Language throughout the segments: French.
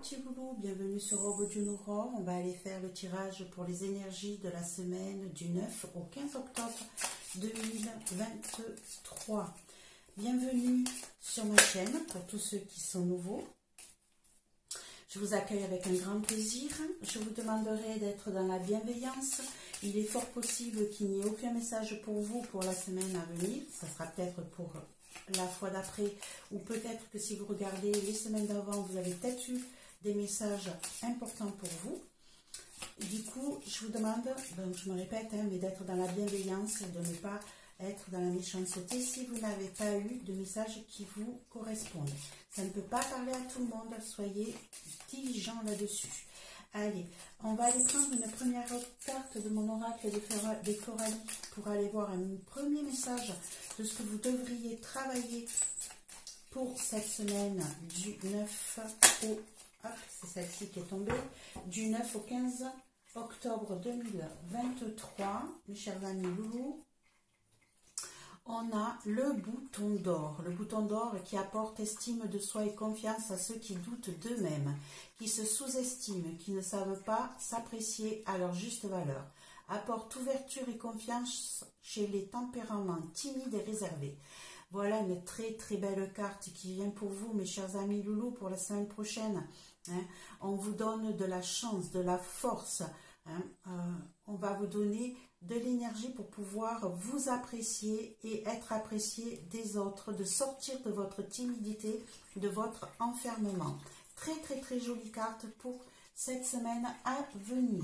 Petit boulot, bienvenue sur Robot d'une Aurore. On va aller faire le tirage pour les énergies de la semaine du 9 au 15 octobre 2023. Bienvenue sur ma chaîne pour tous ceux qui sont nouveaux. Je vous accueille avec un grand plaisir. Je vous demanderai d'être dans la bienveillance. Il est fort possible qu'il n'y ait aucun message pour vous pour la semaine à venir. Ça sera peut-être pour la fois d'après, ou peut-être que si vous regardez les semaines d'avant, vous avez peut-être eu des messages importants pour vous. Et du coup, je vous demande, donc je me répète, mais d'être dans la bienveillance, de ne pas être dans la méchanceté si vous n'avez pas eu de messages qui vous correspondent. Ça ne peut pas parler à tout le monde, soyez diligents là-dessus. Allez, on va aller prendre une première carte de mon oracle des Coralies pour aller voir un premier message de ce que vous devriez travailler pour cette semaine du 9 au... c'est celle-ci qui est tombée, du 9 au 15 octobre 2023, mes chers amis loulous. On a le bouton d'or qui apporte estime de soi et confiance à ceux qui doutent d'eux-mêmes, qui se sous-estiment, qui ne savent pas s'apprécier à leur juste valeur. Apporte ouverture et confiance chez les tempéraments timides et réservés. Voilà une très très belle carte qui vient pour vous, mes chers amis loulous, pour la semaine prochaine. On vous donne de la chance, de la force. On va vous donner de l'énergie pour pouvoir vous apprécier et être apprécié des autres, de sortir de votre timidité, de votre enfermement. Très très très jolie carte pour cette semaine à venir.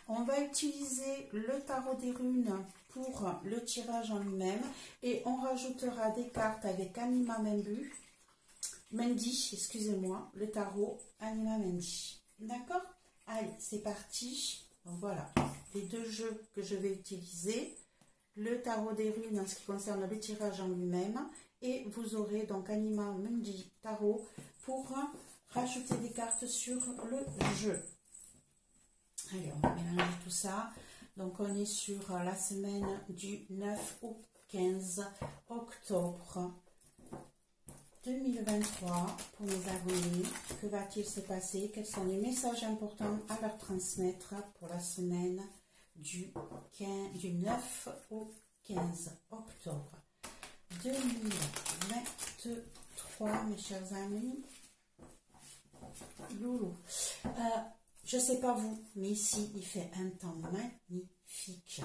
On va utiliser le tarot des runes pour le tirage en lui-même et on rajoutera des cartes avec Anima Mendi, excusez-moi, le tarot Anima Mendi. D'accord? Allez, c'est parti. Donc voilà, les deux jeux que je vais utiliser, le tarot des runes en ce qui concerne le tirage en lui-même, et vous aurez donc Anima Mendi Tarot pour rajouter des cartes sur le jeu. Allez, on va mélanger tout ça. Donc on est sur la semaine du 9 au 15 octobre 2023 pour mes abonnés. Que va-t-il se passer? Quels sont les messages importants à leur transmettre pour la semaine du 9 au 15 octobre 2023, mes chers amis loulou. Je ne sais pas vous, mais ici il fait un temps magnifique.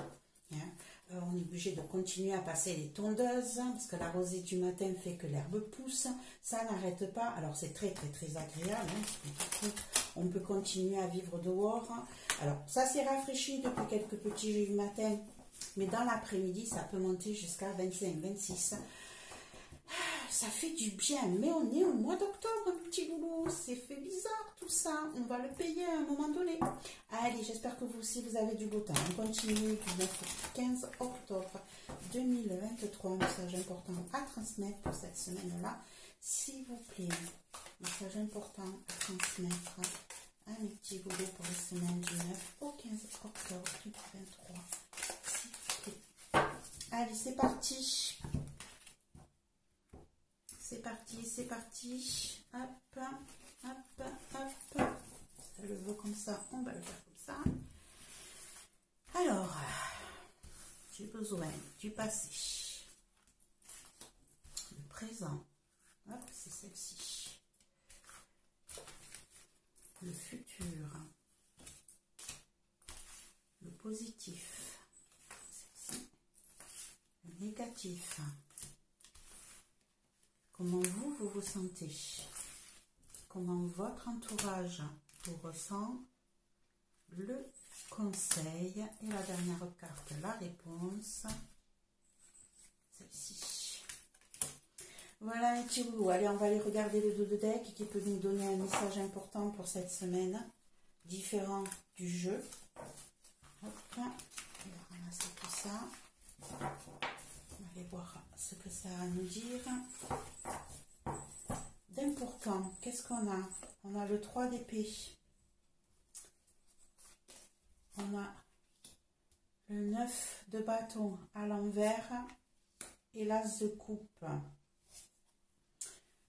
On est obligé de continuer à passer les tondeuses parce que la rosée du matin fait que l'herbe pousse, ça n'arrête pas. Alors c'est très très très agréable, parce que du coup on peut continuer à vivre dehors. Alors ça s'est rafraîchi depuis quelques petits jeux du matin, mais dans l'après-midi ça peut monter jusqu'à 25-26. Ça fait du bien, mais on est au mois d'octobre, un petit boulot, c'est fait bizarre tout ça, on va le payer à un moment donné. Allez, j'espère que vous aussi vous avez du beau temps. On continue du 9 au 15 octobre 2023, un message important à transmettre pour cette semaine-là, s'il vous plaît. Message important à transmettre à mes petits boulots pour la semaine du 9 au 15 octobre 2023, s'il vous plaît. Allez, c'est parti. C'est parti, c'est parti. Hop, hop, hop. Ça le veut comme ça, on va le faire comme ça. Alors, j'ai besoin du passé, le présent, hop, c'est celle-ci, le futur, le positif, celle-ci, le négatif. Comment vous vous sentez? Comment votre entourage vous ressent? Le conseil et la dernière carte, la réponse, celle-ci. Voilà un petit boulot. Allez, on va aller regarder le dos de deck qui peut nous donner un message important pour cette semaine, différent du jeu. Hop, on va ramasser tout ça. On va aller voir ce que ça a à nous dire. D'important, qu'est-ce qu'on a? On a le 3 d'épée. On a le 9 de bâton à l'envers et l'as de coupe.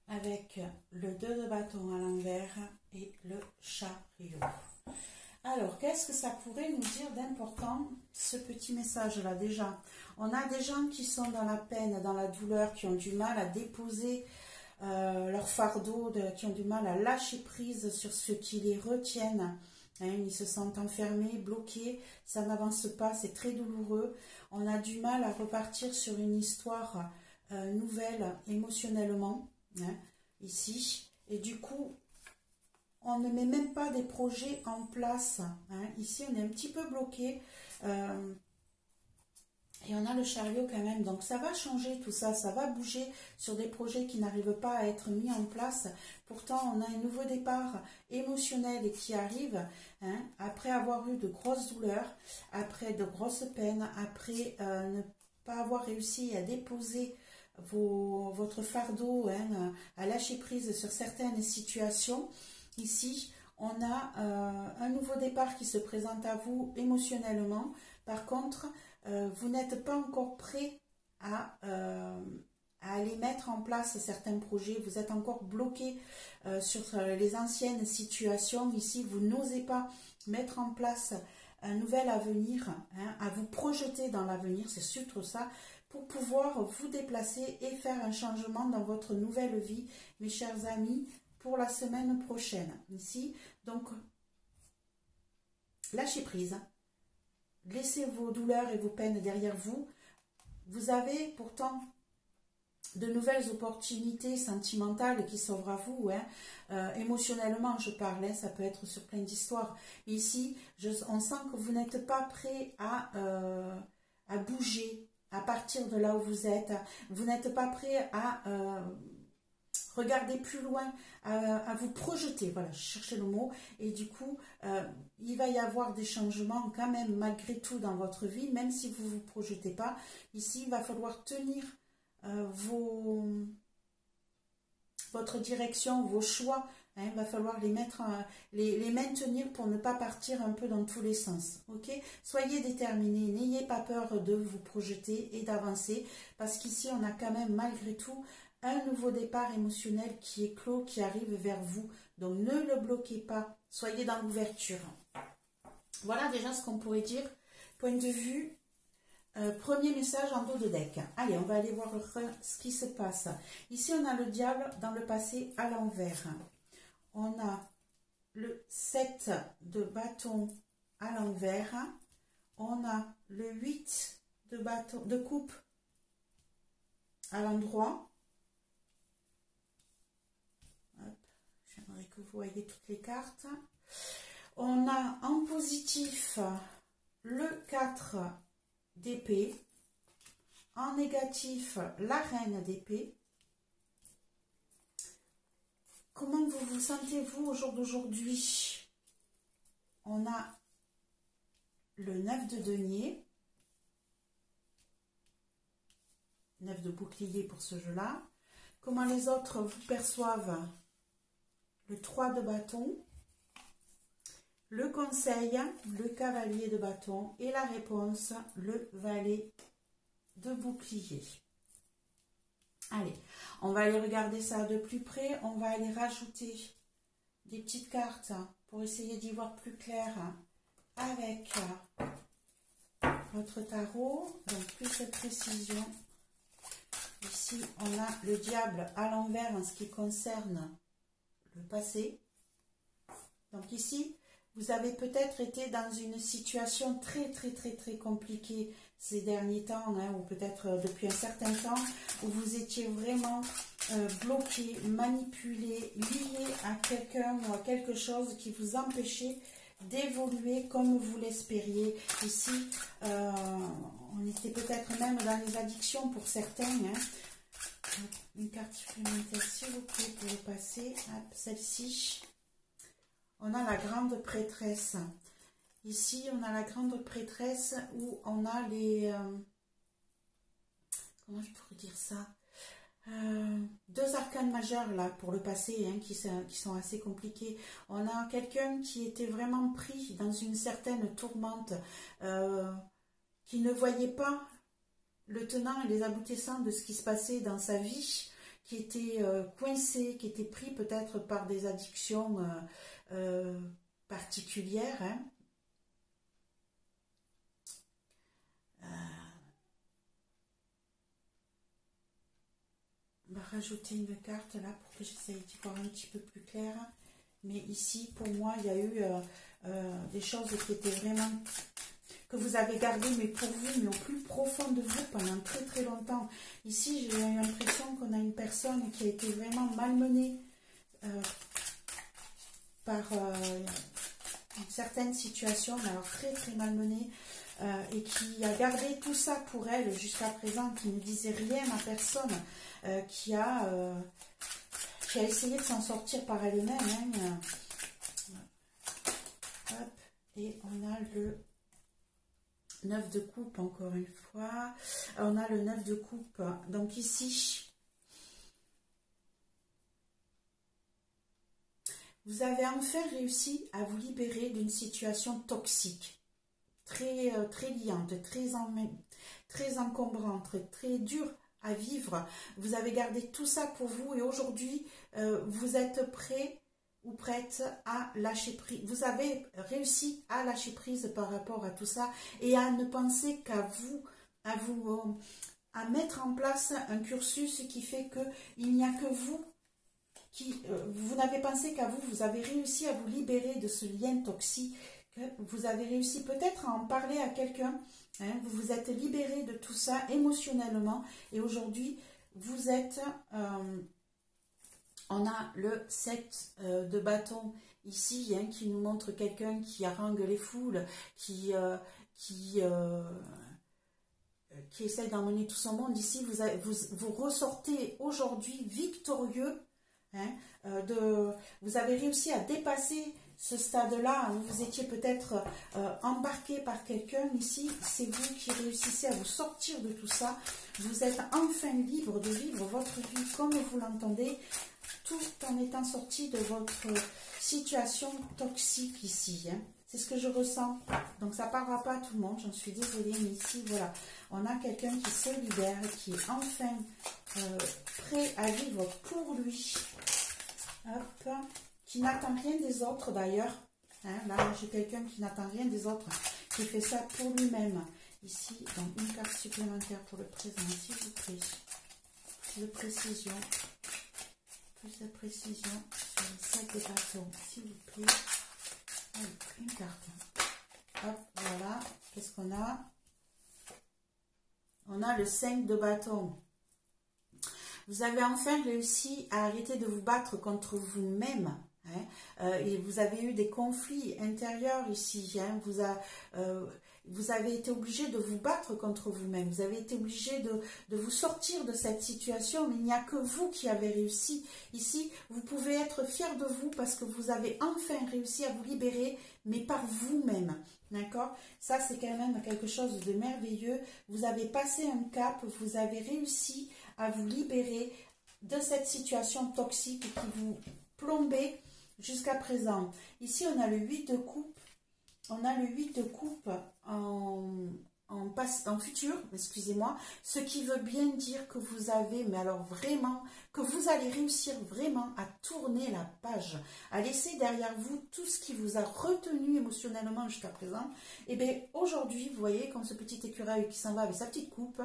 avec le 2 de bâton à l'envers et le chariot. Alors, qu'est-ce que ça pourrait nous dire d'important, ce petit message-là? Déjà, on a des gens qui sont dans la peine, dans la douleur, qui ont du mal à déposer leur fardeau, qui ont du mal à lâcher prise sur ce qui les retiennent. Hein, ils se sentent enfermés, bloqués, ça n'avance pas, c'est très douloureux. On a du mal à repartir sur une histoire nouvelle émotionnellement, hein, ici. Et du coup, on ne met même pas des projets en place. Hein. Ici, on est un petit peu bloqué. Et on a le chariot quand même. Donc, ça va changer tout ça. Ça va bouger sur des projets qui n'arrivent pas à être mis en place. Pourtant, on a un nouveau départ émotionnel qui arrive. Hein, après avoir eu de grosses douleurs, après de grosses peines, après ne pas avoir réussi à déposer votre fardeau, hein, à lâcher prise sur certaines situations. Ici, on a un nouveau départ qui se présente à vous émotionnellement. Par contre, vous n'êtes pas encore prêt à aller mettre en place certains projets. Vous êtes encore bloqué sur les anciennes situations. Ici, vous n'osez pas mettre en place un nouvel avenir, hein, à vous projeter dans l'avenir, c'est surtout ça, pour pouvoir vous déplacer et faire un changement dans votre nouvelle vie, mes chers amis, pour la semaine prochaine. Ici, donc, lâchez prise. Laissez vos douleurs et vos peines derrière vous. Vous avez pourtant de nouvelles opportunités sentimentales qui s'ouvrent à vous. Hein. Émotionnellement, je parle, hein, ça peut être sur plein d'histoires. Ici, on sent que vous n'êtes pas prêt à bouger, à partir de là où vous êtes. Vous n'êtes pas prêt à regarder plus loin, à vous projeter, voilà, je cherchais le mot, et du coup, il va y avoir des changements quand même, malgré tout, dans votre vie, même si vous ne vous projetez pas. Ici, il va falloir tenir votre direction, vos choix, hein, il va falloir les maintenir pour ne pas partir un peu dans tous les sens, ok? Soyez déterminés, n'ayez pas peur de vous projeter et d'avancer, parce qu'ici, on a quand même, malgré tout, un nouveau départ émotionnel qui est clos, qui arrive vers vous. Donc, ne le bloquez pas. Soyez dans l'ouverture. Voilà déjà ce qu'on pourrait dire. Point de vue, premier message en dos de deck. Allez, on va aller voir ce qui se passe. Ici, on a le diable dans le passé à l'envers. On a le 7 de bâton à l'envers. On a le 8 de coupe à l'endroit. J'aimerais que vous voyez toutes les cartes. On a en positif le 4 d'épée. En négatif, la reine d'épée. Comment vous vous sentez-vous au jour d'aujourd'hui? On a le 9 de denier. 9 de bouclier pour ce jeu-là. Comment les autres vous perçoivent? Le 3 de bâton, le conseil, le cavalier de bâton et la réponse, le valet de bouclier. Allez, on va aller regarder ça de plus près. On va aller rajouter des petites cartes pour essayer d'y voir plus clair avec votre tarot. Donc, plus de précision. Ici, on a le diable à l'envers en ce qui concerne le passé. Donc ici, vous avez peut-être été dans une situation très compliquée ces derniers temps, hein, ou peut-être depuis un certain temps, où vous étiez vraiment bloqué, manipulé, lié à quelqu'un ou à quelque chose qui vous empêchait d'évoluer comme vous l'espériez. Ici, on était peut-être même dans les addictions pour certains, hein. Une carte supplémentaire s'il vous plaît pour le passer. Celle-ci. On a la grande prêtresse. Ici, on a la grande prêtresse où on a les... comment je pourrais dire ça? Deux arcanes majeurs là pour le passé, hein, qui sont assez compliqués. On a quelqu'un qui était vraiment pris dans une certaine tourmente, qui ne voyait pas le tenant et les aboutissants de ce qui se passait dans sa vie, qui était coincé, qui était pris peut-être par des addictions particulières. Hein. On va rajouter une carte là pour que j'essaye d'y voir un petit peu plus clair. Mais ici, pour moi, il y a eu des choses qui étaient vraiment... que vous avez gardées, mais pour vous, mais au plus profond de vous pendant très très longtemps. Ici, j'ai eu l'impression qu'on a une personne qui a été vraiment malmenée par une certaine situation, mais alors très très malmenée. Et qui a gardé tout ça pour elle jusqu'à présent, qui ne disait rien à personne, qui a essayé de s'en sortir par elle-même. Hein. Hop, et on a le 9 de coupe encore une fois. On a le 9 de coupe. Donc ici, vous avez enfin réussi à vous libérer d'une situation toxique. Très liante, très encombrante, très dure à vivre. Vous avez gardé tout ça pour vous et aujourd'hui, vous êtes prêt ou prête à lâcher prise. Vous avez réussi à lâcher prise par rapport à tout ça et à ne penser qu'à vous, à mettre en place un cursus qui fait qu'il n'y a que vous vous n'avez pensé qu'à vous. Vous avez réussi à vous libérer de ce lien toxique. Vous avez réussi peut-être à en parler à quelqu'un, hein, vous vous êtes libéré de tout ça émotionnellement et aujourd'hui vous êtes, on a le 7 de bâton ici, hein, qui nous montre quelqu'un qui harangue les foules, qui essaie d'emmener tout son monde. Ici vous ressortez aujourd'hui victorieux, hein, vous avez réussi à dépasser ce stade-là où vous étiez peut-être embarqué par quelqu'un. Ici, c'est vous qui réussissez à vous sortir de tout ça. Vous êtes enfin libre de vivre votre vie comme vous l'entendez, tout en étant sorti de votre situation toxique ici. Hein. C'est ce que je ressens. Donc, ça ne parlera pas à tout le monde, j'en suis désolée. Mais ici, voilà, on a quelqu'un qui se libère, qui est enfin prêt à vivre pour lui. Hop. Qui n'attend rien des autres d'ailleurs. Hein, là, j'ai quelqu'un qui n'attend rien des autres, qui fait ça pour lui-même. Ici, donc une carte supplémentaire pour le présent, s'il vous plaît. Plus de précision. Plus de précision sur le 7 de bâton, s'il vous plaît. Allez, une carte. Hop, voilà. Qu'est-ce qu'on a? On a le 5 de bâton. Vous avez enfin réussi à arrêter de vous battre contre vous-même. Hein, et vous avez eu des conflits intérieurs ici. Hein, vous avez été obligé de vous battre contre vous-même. Vous avez été obligé de vous sortir de cette situation. Mais il n'y a que vous qui avez réussi. Ici, vous pouvez être fier de vous parce que vous avez enfin réussi à vous libérer, mais par vous-même. D'accord? Ça, c'est quand même quelque chose de merveilleux. Vous avez passé un cap. Vous avez réussi à vous libérer de cette situation toxique qui vous plombait jusqu'à présent. Ici, on a le 8 de coupe. On a le 8 de coupe en futur, excusez-moi. Ce qui veut bien dire que vous avez, mais alors vraiment, que vous allez réussir vraiment à tourner la page, à laisser derrière vous tout ce qui vous a retenu émotionnellement jusqu'à présent. Et bien, aujourd'hui, vous voyez, comme ce petit écureuil qui s'en va avec sa petite coupe,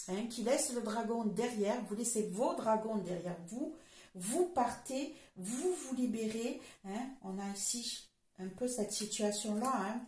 hein, qui laisse le dragon derrière, vous laissez vos dragons derrière vous, vous partez, vous vous libérez. Hein. On a ici un peu cette situation-là. Hein.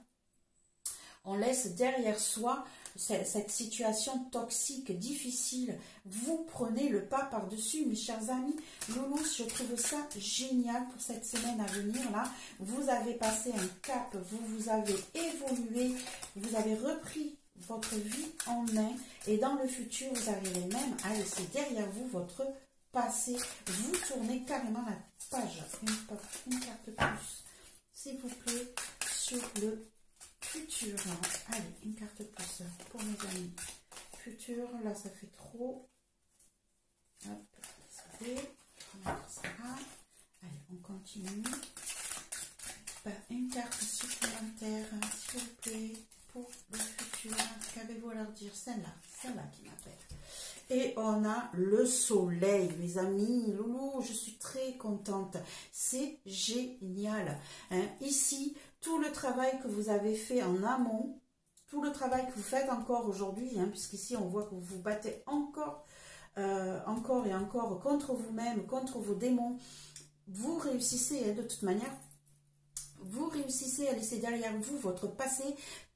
On laisse derrière soi cette situation toxique, difficile. Vous prenez le pas par-dessus, mes chers amis. Loulous, je trouve ça génial pour cette semaine à venir. Là, vous avez passé un cap, vous avez évolué, vous avez repris votre vie en main. Et dans le futur, vous arrivez même à laisser derrière vous votre passé. Vous tournez carrément la page. Une carte plus, s'il vous plaît, sur le futur. Allez, une carte plus pour mes amis. Futur, là, ça fait trop. Hop, ça fait. Allez, on continue. Une carte supplémentaire, s'il vous plaît, pour le futur. fortune. Qu'avez-vous à leur dire? Celle-là qui m'appelle. Et on a le soleil, mes amis. Loulou, je suis très contente. C'est génial. Hein. Ici, tout le travail que vous avez fait en amont, tout le travail que vous faites encore aujourd'hui, hein, puisqu'ici on voit que vous vous battez encore et encore contre vous-même, contre vos démons, vous réussissez hein, de toute manière. Vous réussissez à laisser derrière vous votre passé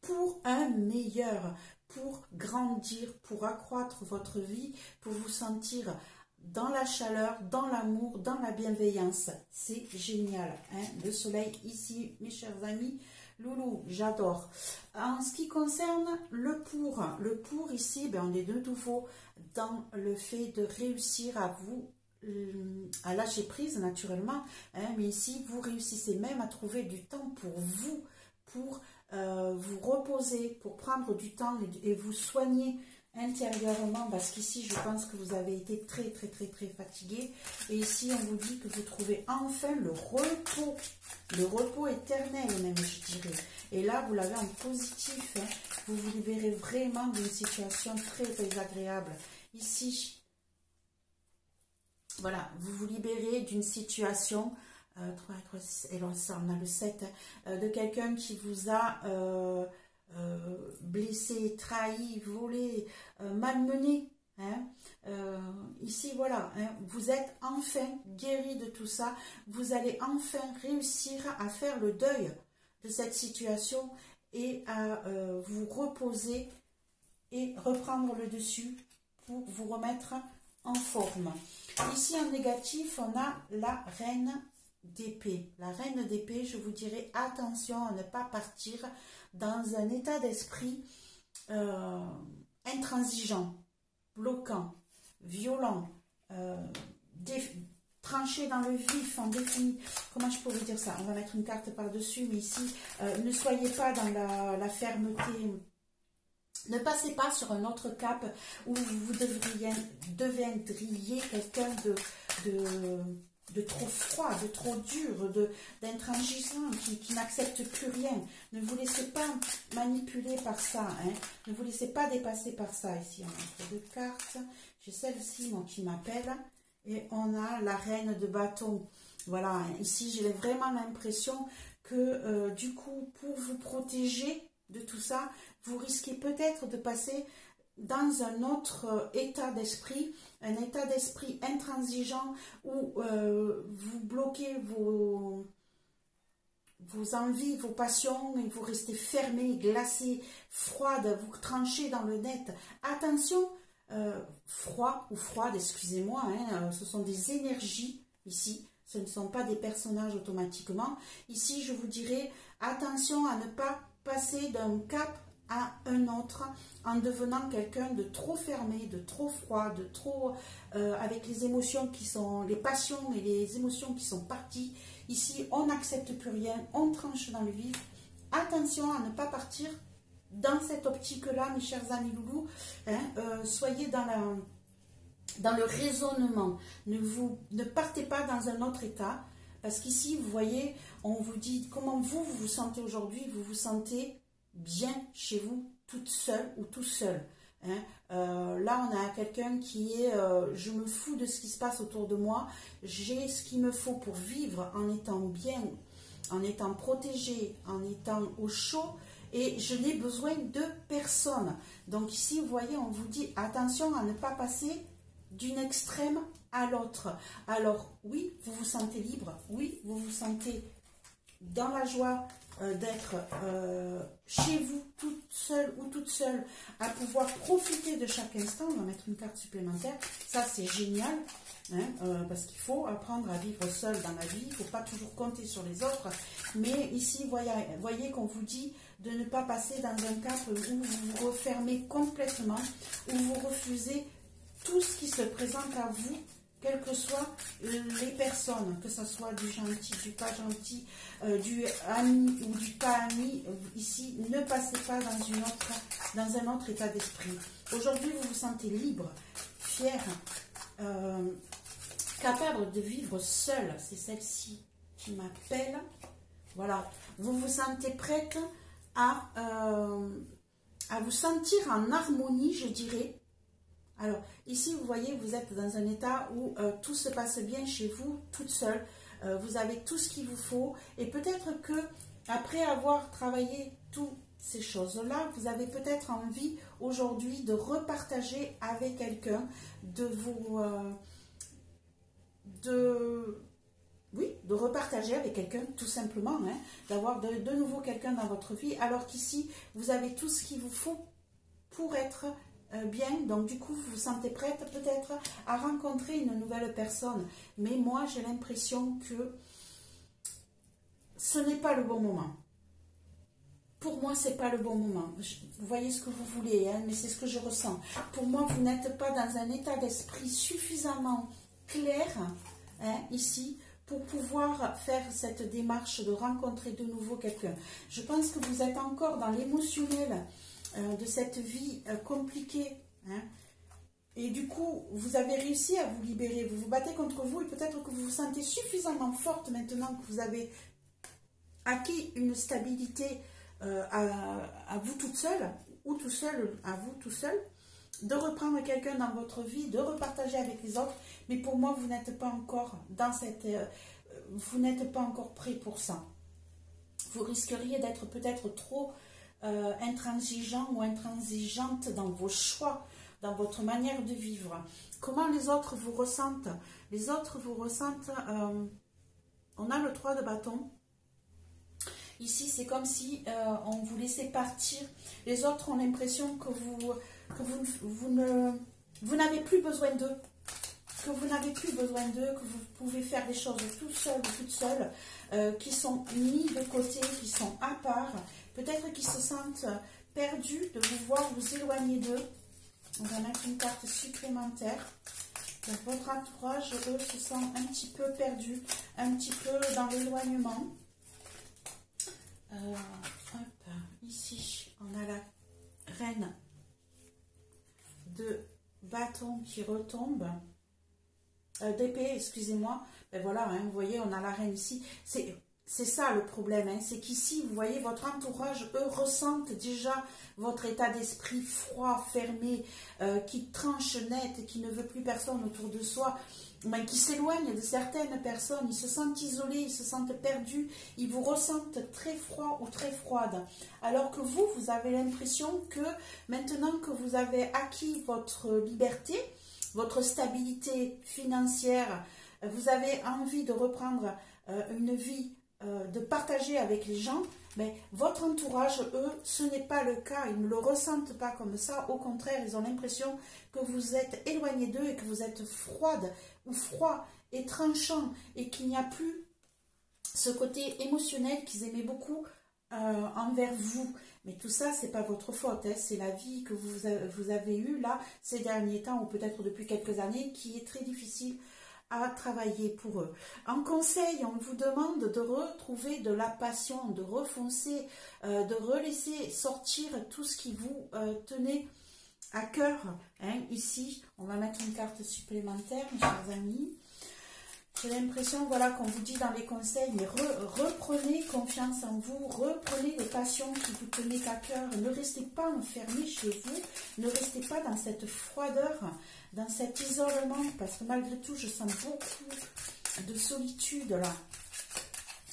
pour un meilleur, pour grandir, pour accroître votre vie, pour vous sentir dans la chaleur, dans l'amour, dans la bienveillance. C'est génial. Hein? Le soleil ici, mes chers amis. Loulou, j'adore. En ce qui concerne le pour ici, ben on est de nouveau dans le fait de réussir à lâcher prise naturellement, hein, mais ici vous réussissez même à trouver du temps pour vous, pour vous reposer, pour prendre du temps et vous soigner intérieurement, parce qu'ici je pense que vous avez été très fatigué, et ici on vous dit que vous trouvez enfin le repos éternel même, je dirais, et là vous l'avez en positif, hein, vous vous libérez vraiment d'une situation très désagréable ici. Voilà, vous vous libérez d'une situation, 3, 6, et là ça, on a le 7, de quelqu'un qui vous a blessé, trahi, volé, malmené. Hein. Ici, voilà, hein, vous êtes enfin guéri de tout ça. Vous allez enfin réussir à faire le deuil de cette situation et à vous reposer et reprendre le dessus pour vous remettre en forme. Ici en négatif, on a la reine d'épée. La reine d'épée, je vous dirais attention à ne pas partir dans un état d'esprit intransigeant, bloquant, violent, tranché dans le vif, en défini. Comment je pourrais dire ça? On va mettre une carte par-dessus, mais ici, ne soyez pas dans la fermeté. Ne passez pas sur un autre cap où vous deviendriez quelqu'un de trop froid, de trop dur, d'intransigeant, qui n'accepte plus rien. Ne vous laissez pas manipuler par ça. Hein. Ne vous laissez pas dépasser par ça. Ici, on a deux cartes. J'ai celle-ci qui m'appelle. Et on a la reine de bâton. Voilà, ici, j'ai vraiment l'impression que du coup, pour vous protéger de tout ça, vous risquez peut-être de passer dans un autre état d'esprit, un état d'esprit intransigeant où vous bloquez vos envies, vos passions et vous restez fermé, glacé, froide, vous tranchez dans le net. Attention, froid ou froide, excusez-moi, hein, ce sont des énergies ici, ce ne sont pas des personnages automatiquement. Ici, je vous dirais, attention à ne pas passer d'un cap à un autre en devenant quelqu'un de trop fermé, de trop froid, de trop avec les émotions qui sont, les passions et les émotions qui sont parties. Ici, on n'accepte plus rien, on tranche dans le vif. Attention à ne pas partir dans cette optique-là, mes chers amis loulous. Hein, soyez dans le raisonnement. Ne partez pas dans un autre état. Parce qu'ici, vous voyez, on vous dit comment vous vous sentez aujourd'hui. Vous vous sentez bien chez vous, toute seule ou tout seul. Hein. Là, on a quelqu'un qui est je me fous de ce qui se passe autour de moi. J'ai ce qu'il me faut pour vivre en étant bien, en étant protégé, en étant au chaud. Et je n'ai besoin de personne. Donc ici, vous voyez, on vous dit attention à ne pas passer d'une extrême à l'autre. Alors oui, vous vous sentez libre, oui, vous vous sentez dans la joie d'être chez vous, toute seule ou toute seule, à pouvoir profiter de chaque instant. On va mettre une carte supplémentaire, ça c'est génial, hein, parce qu'il faut apprendre à vivre seul dans la vie, il ne faut pas toujours compter sur les autres, mais ici, voyez qu'on vous dit de ne pas passer dans un cap où vous vous refermez complètement, où vous refusez tout ce qui se présente à vous, quelles que soient les personnes, que ce soit du gentil, du pas gentil, du ami ou du pas ami. Ici, ne passez pas dans un autre état d'esprit. Aujourd'hui, vous vous sentez libre, fier, capable de vivre seul. C'est celle-ci qui m'appelle. Voilà, vous vous sentez prête à à vous sentir en harmonie, je dirais. Alors, ici, vous voyez, vous êtes dans un état où tout se passe bien chez vous, toute seule. Vous avez tout ce qu'il vous faut. Et peut-être que après avoir travaillé toutes ces choses-là, vous avez peut-être envie aujourd'hui de repartager avec quelqu'un, de repartager avec quelqu'un, tout simplement, hein, d'avoir de nouveau quelqu'un dans votre vie, alors qu'ici, vous avez tout ce qu'il vous faut pour être bien. Donc, du coup, vous vous sentez prête peut-être à rencontrer une nouvelle personne. Mais moi, j'ai l'impression que ce n'est pas le bon moment. Pour moi, ce n'est pas le bon moment. Vous voyez ce que vous voulez, hein, mais c'est ce que je ressens. Pour moi, vous n'êtes pas dans un état d'esprit suffisamment clair, hein, ici, pour pouvoir faire cette démarche de rencontrer de nouveau quelqu'un. Je pense que vous êtes encore dans l'émotionnel de cette vie compliquée. Hein, et du coup, vous avez réussi à vous libérer. Vous vous battez contre vous et peut-être que vous vous sentez suffisamment forte maintenant que vous avez acquis une stabilité à vous toute seule, ou tout seul, à vous tout seul, de reprendre quelqu'un dans votre vie, de repartager avec les autres. Mais pour moi, vous n'êtes pas encore dans cette... vous n'êtes pas encore prêt pour ça. Vous risqueriez d'être peut-être trop intransigeant ou intransigeante dans vos choix, dans votre manière de vivre. Comment les autres vous ressentent? Les autres vous ressentent... on a le 3 de bâton. Ici, c'est comme si on vous laissait partir. Les autres ont l'impression que vous n'avez plus besoin d'eux. Que vous n'avez plus besoin d'eux, que vous pouvez faire des choses tout seul ou toute seule, qui sont mis de côté, qui sont à part. Peut-être qu'ils se sentent perdus de vous voir vous éloigner d'eux. On va mettre une carte supplémentaire. Donc, votre entourage, eux, se sent un petit peu perdu, un petit peu dans l'éloignement. Ici, on a la reine de bâton qui retombe, d'épée, excusez-moi. Ben voilà, hein, vous voyez, on a la reine ici. C'est ça le problème, hein, c'est qu'ici, vous voyez, votre entourage, eux, ressentent déjà votre état d'esprit froid, fermé, qui tranche net, qui ne veut plus personne autour de soi, mais qui s'éloigne de certaines personnes. Ils se sentent isolés, ils se sentent perdus, ils vous ressentent très froid ou très froide. Alors que vous, vous avez l'impression que maintenant que vous avez acquis votre liberté, votre stabilité financière, vous avez envie de reprendre une vie, de partager avec les gens, mais votre entourage, eux, ce n'est pas le cas. Ils ne le ressentent pas comme ça. Au contraire, ils ont l'impression que vous êtes éloigné d'eux et que vous êtes froide ou froid et tranchant et qu'il n'y a plus ce côté émotionnel qu'ils aimaient beaucoup envers vous. Mais tout ça, c'est pas votre faute, hein. C'est la vie que vous avez eue là ces derniers temps ou peut-être depuis quelques années qui est très difficile à travailler pour eux. En conseil, on vous demande de retrouver de la passion, de refoncer, de relaisser sortir tout ce qui vous tenait à cœur. Hein. Ici, on va mettre une carte supplémentaire, mes chers amis. J'ai l'impression, voilà, qu'on vous dit dans les conseils, mais reprenez confiance en vous, reprenez les passions qui vous tenaient à cœur. Ne restez pas enfermés chez vous, ne restez pas dans cette froideur, dans cet isolement, parce que malgré tout, je sens beaucoup de solitude là.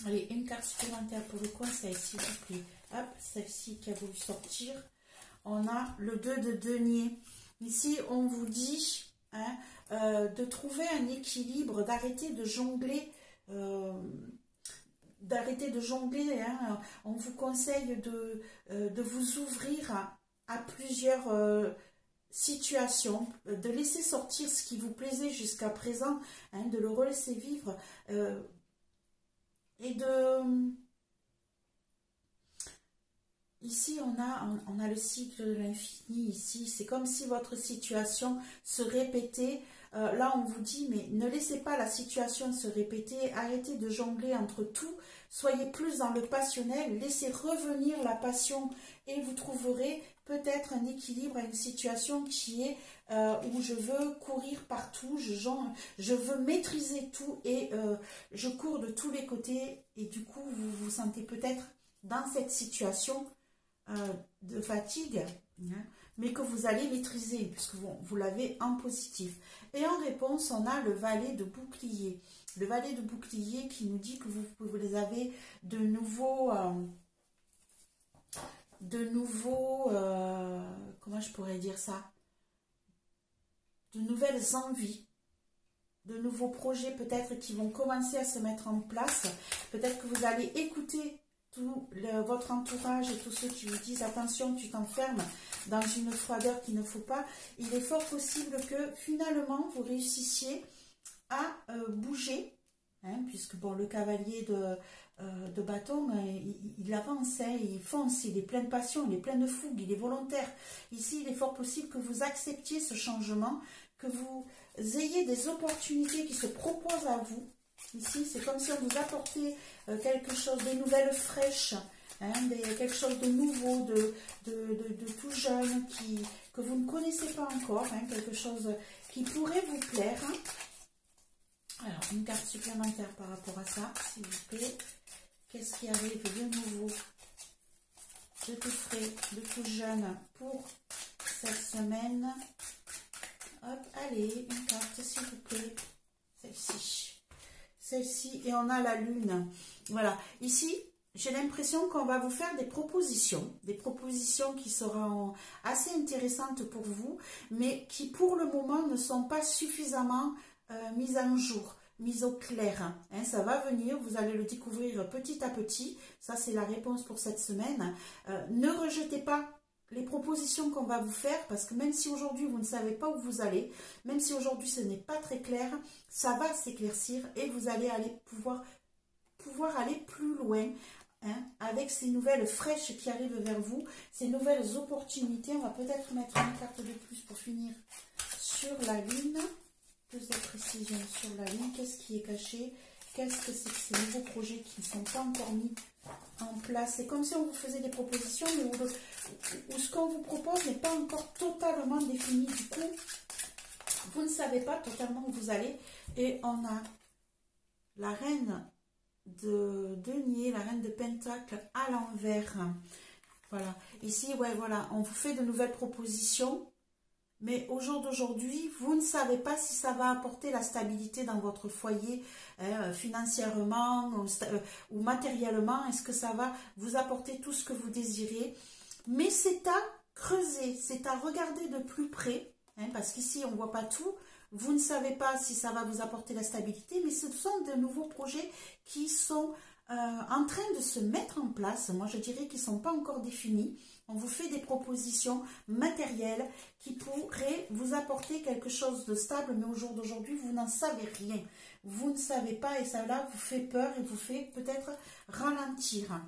Allez, une carte supplémentaire pour le conseil, s'il vous plaît. Hop, celle-ci qui a voulu sortir. On a le 2 de denier. Ici, on vous dit... Hein, de trouver un équilibre, d'arrêter de jongler, hein. On vous conseille de vous ouvrir à plusieurs situations, de laisser sortir ce qui vous plaisait jusqu'à présent, hein, de le relaisser vivre et de... Ici, on a le cycle de l'infini, ici, c'est comme si votre situation se répétait. Là, on vous dit, mais ne laissez pas la situation se répéter, arrêtez de jongler entre tout, soyez plus dans le passionnel, laissez revenir la passion et vous trouverez peut-être un équilibre à une situation qui est où je veux courir partout, je veux maîtriser tout et je cours de tous les côtés et du coup, vous vous sentez peut-être dans cette situation de fatigue hein, mais que vous allez maîtriser, puisque vous l'avez en positif. Et en réponse, on a le valet de bouclier. Le valet de bouclier qui nous dit que vous avez de nouveaux... comment je pourrais dire ça? De nouvelles envies, de nouveaux projets peut-être qui vont commencer à se mettre en place. Peut-être que vous allez écouter tout votre entourage et tous ceux qui vous disent attention, tu t'enfermes dans une froideur qu'il ne faut pas. Il est fort possible que finalement vous réussissiez à bouger, hein, puisque bon, le cavalier de bâton, il avance, hein, il fonce, il est plein de passion, il est plein de fougue, il est volontaire. Ici, il est fort possible que vous acceptiez ce changement, que vous ayez des opportunités qui se proposent à vous. Ici, c'est comme si on vous apportait quelque chose, des nouvelles fraîches, hein, quelque chose de nouveau, de tout jeune, que vous ne connaissez pas encore, hein, quelque chose qui pourrait vous plaire. Hein. Alors, une carte supplémentaire par rapport à ça, s'il vous plaît. Qu'est-ce qui arrive de nouveau, de tout frais, de tout jeune pour cette semaine? Hop, allez, une carte, s'il vous plaît. Celle-ci. Celle-ci, et on a la lune. Voilà, ici, j'ai l'impression qu'on va vous faire des propositions qui seront assez intéressantes pour vous, mais qui pour le moment ne sont pas suffisamment mises en jour, mises au clair. Hein, ça va venir, vous allez le découvrir petit à petit. Ça, c'est la réponse pour cette semaine. Ne rejetez pas les propositions qu'on va vous faire, parce que même si aujourd'hui vous ne savez pas où vous allez, même si aujourd'hui ce n'est pas très clair, ça va s'éclaircir et vous allez pouvoir aller plus loin, hein, avec ces nouvelles fraîches qui arrivent vers vous, ces nouvelles opportunités. On va peut-être mettre une carte de plus pour finir sur la lune. Plus de précision sur la lune. Qu'est-ce qui est caché? Qu'est-ce que c'est que ces nouveaux projets qui ne sont pas encore mis en place? C'est comme si on vous faisait des propositions, mais où ce qu'on vous propose n'est pas encore totalement défini. Du coup, vous ne savez pas totalement où vous allez. Et on a la reine de denier, la reine de pentacle à l'envers. Voilà. Ici, ouais, voilà, on vous fait de nouvelles propositions. Mais au jour d'aujourd'hui, vous ne savez pas si ça va apporter la stabilité dans votre foyer, financièrement ou matériellement. Est-ce que ça va vous apporter tout ce que vous désirez? Mais c'est à creuser, c'est à regarder de plus près, hein, parce qu'ici, on ne voit pas tout. Vous ne savez pas si ça va vous apporter la stabilité, mais ce sont de nouveaux projets qui sont en train de se mettre en place. Moi, je dirais qu'ils ne sont pas encore définis. On vous fait des propositions matérielles qui pourraient vous apporter quelque chose de stable, mais au jour d'aujourd'hui, vous n'en savez rien. Vous ne savez pas et ça là vous fait peur et vous fait peut-être ralentir.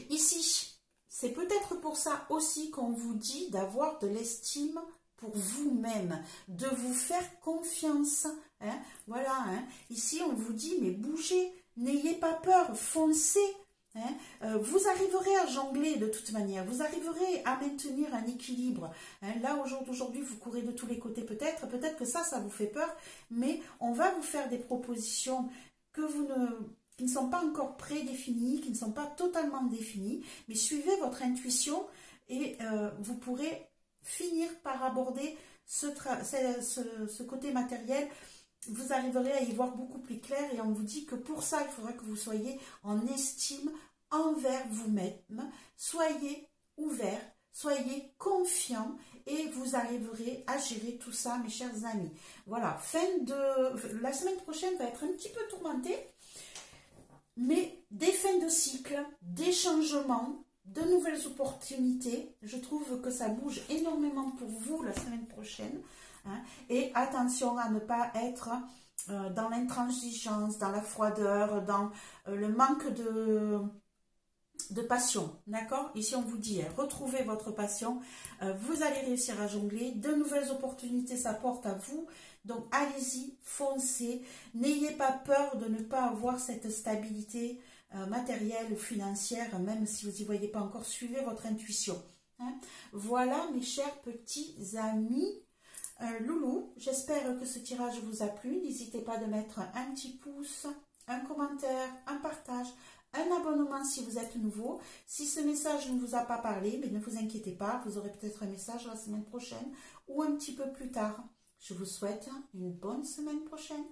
Ici, c'est peut-être pour ça aussi qu'on vous dit d'avoir de l'estime pour vous-même, de vous faire confiance. Hein, voilà, hein. Ici, on vous dit, mais bougez, n'ayez pas peur, foncez. Hein, vous arriverez à jongler de toute manière, vous arriverez à maintenir un équilibre. Hein, là, au jour d'aujourd'hui, vous courez de tous les côtés peut-être que ça vous fait peur, mais on va vous faire des propositions qui ne sont pas encore prédéfinies, qui ne sont pas totalement définies, mais suivez votre intuition et vous pourrez finir par aborder ce côté matériel. Vous arriverez à y voir beaucoup plus clair et on vous dit que pour ça, il faudra que vous soyez en estime envers vous-même. Soyez ouvert, soyez confiant et vous arriverez à gérer tout ça, mes chers amis. Voilà, la semaine prochaine va être un petit peu tourmentée, mais des fins de cycle, des changements, de nouvelles opportunités. Je trouve que ça bouge énormément pour vous la semaine prochaine. Hein, et attention à ne pas être dans l'intransigeance, dans la froideur, dans le manque de passion. D'accord? Ici, on vous dit, hein, retrouvez votre passion. Vous allez réussir à jongler. De nouvelles opportunités s'apportent à vous. Donc, allez-y, foncez. N'ayez pas peur de ne pas avoir cette stabilité matérielle ou financière, même si vous n'y voyez pas encore. Suivez votre intuition. Hein. Voilà, mes chers petits amis. Loulou, j'espère que ce tirage vous a plu. N'hésitez pas de mettre un petit pouce, un commentaire, un partage, un abonnement si vous êtes nouveau. Si ce message ne vous a pas parlé, mais ne vous inquiétez pas, vous aurez peut-être un message la semaine prochaine ou un petit peu plus tard. Je vous souhaite une bonne semaine prochaine,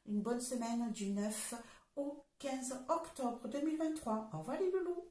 une bonne semaine du 9 au 15 octobre 2023. Au revoir les loulous.